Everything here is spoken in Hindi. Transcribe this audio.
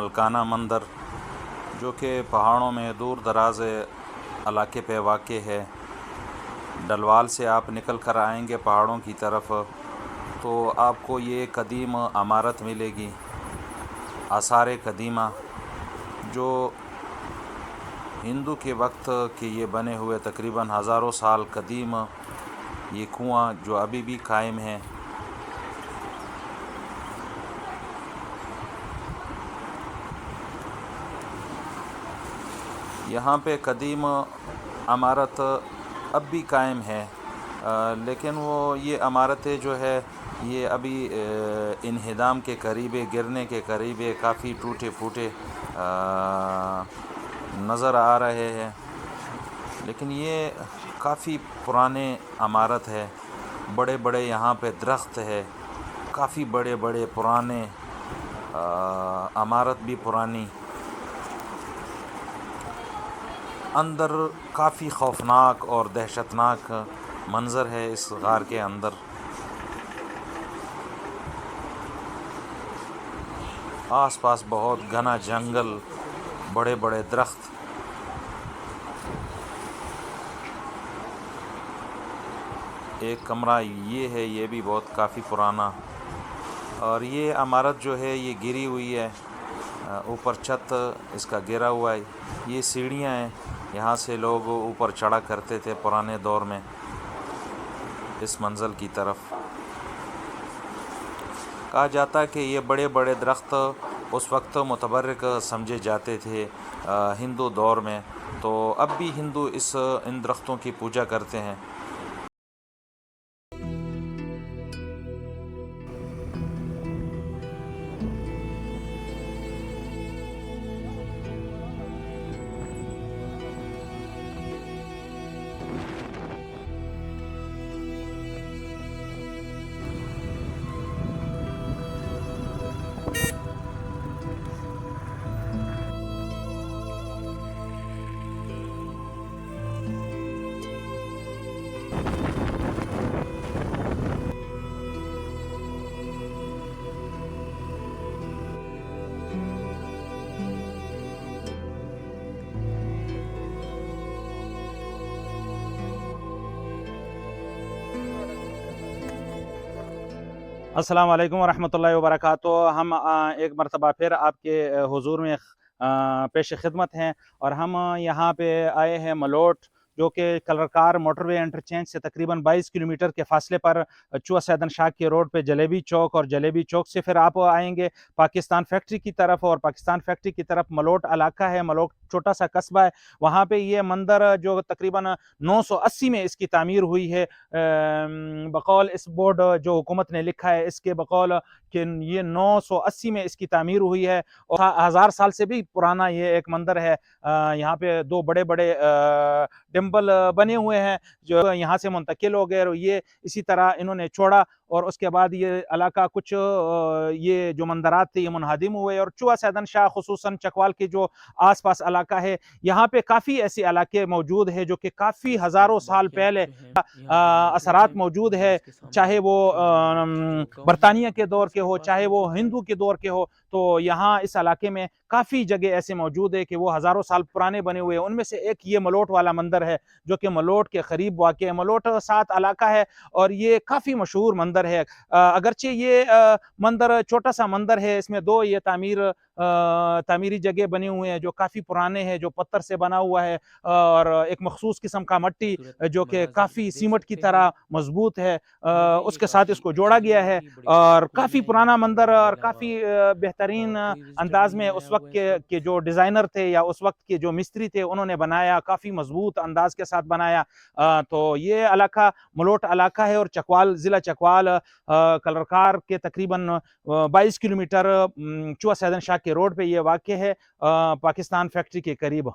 मलकाना मंदिर, जो कि पहाड़ों में दूर दराज इलाके पे वाक़ है। डलवाल से आप निकल कर आएंगे पहाड़ों की तरफ तो आपको ये कदीम इमारत मिलेगी, आसार कदीमा, जो हिंदू के वक्त के ये बने हुए तकरीबन हज़ारों साल कदीम ये कुआं जो अभी भी कायम है। यहाँ पे कदीम इमारत अब भी कायम है, लेकिन वो ये इमारतें जो है ये अभी इन्हिदाम के करीब, गिरने के करीब, काफ़ी टूटे फूटे नज़र आ रहे हैं। लेकिन ये काफ़ी पुराने इमारत है, बड़े बड़े यहाँ पे दरख्त है, काफ़ी बड़े बड़े पुराने इमारत भी पुरानी। अंदर काफ़ी खौफनाक और दहशतनाक मंज़र है इस गार के अंदर। आसपास बहुत घना जंगल, बड़े बड़े दरख्त। एक कमरा ये है, ये भी बहुत काफ़ी पुराना। और ये इमारत जो है ये गिरी हुई है, ऊपर छत इसका गिरा हुआ है। ये सीढ़ियाँ हैं, यहाँ से लोग ऊपर चढ़ा करते थे पुराने दौर में इस मंजिल की तरफ। कहा जाता है कि ये बड़े बड़े दरख्त उस वक्त मुतबर्रिक समझे जाते थे हिंदू दौर में, तो अब भी हिंदू इन दरख्तों की पूजा करते हैं। अस्सलाम वालेकुम वरहमतुल्लाहि वबरकातुहू। हम एक मरतबा फिर आपके हुजूर में पेश खिदमत हैं और हम यहाँ पे आए हैं मलोट, जो कि कलरकार मोटरवे इंटरचेंज से तकरीबन 22 किलोमीटर के फासले पर चुआ सैदन शाह के रोड पे जलेबी चौक, और जलेबी चौक से फिर आप आएंगे पाकिस्तान फैक्ट्री की तरफ, और पाकिस्तान फैक्ट्री की तरफ मलोट इलाका है, मलोट छोटा सा कस्बा है। वहाँ पे ये मंदिर जो तकरीबन 980 में इसकी तामीर हुई है, बकौल इस बोर्ड जो हुकूमत ने लिखा है इसके बकौल कि ये 980 में इसकी तामीर हुई है, और 1000 साल से भी पुराना ये एक मंदिर है। यहाँ पे दो बड़े बड़े टेम्पल बने हुए हैं जो यहाँ से मुंतकिल हो गए, और ये इसी तरह इन्होंने छोड़ा, और उसके बाद ये इलाका कुछ ये जो मंदिरात थे ये मुनहदिम हुए। और चुआ सैदन शाह खुसूसन चकवाल के जो आसपास इलाका है, यहाँ पे काफ़ी ऐसे इलाके मौजूद है जो कि काफ़ी हज़ारों साल पहले असरात मौजूद है, चाहे वो बरतानिया के दौर के हो, चाहे वो हिंदू के दौर के हो। तो यहाँ इस इलाके में काफ़ी जगह ऐसे मौजूद है कि वो हज़ारों साल पुराने बने हुए हैं। उनमें से एक ये मलोट वाला मंदिर है जो कि मलोट के करीब वाक़ है। मलोट 7 इलाका है और ये काफ़ी मशहूर मंदिर है। अगरचे ये मंदिर छोटा सा मंदिर है, इसमें दो ये तामीरी जगह बने हुए हैं जो काफ़ी पुराने हैं, जो पत्थर से बना हुआ है, और एक मखसूस किस्म का मट्टी जो कि काफ़ी सीमट की तरह मजबूत है, उसके साथ इसको जोड़ा गया है। और काफ़ी पुराना मंदिर और काफ़ी बेहतरीन अंदाज में उस वक्त के जो डिज़ाइनर थे या उस वक्त के जो मिस्त्री थे उन्होंने बनाया, काफ़ी मजबूत अंदाज के साथ बनाया। तो ये इलाका मलोट इलाका है, और चकवाल ज़िला चकवाल कलरकार के तकरीबन 22 किलोमीटर चुआ सैदन शाह के रोड पे ये वाक़ है, पाकिस्तान फैक्ट्री के करीब।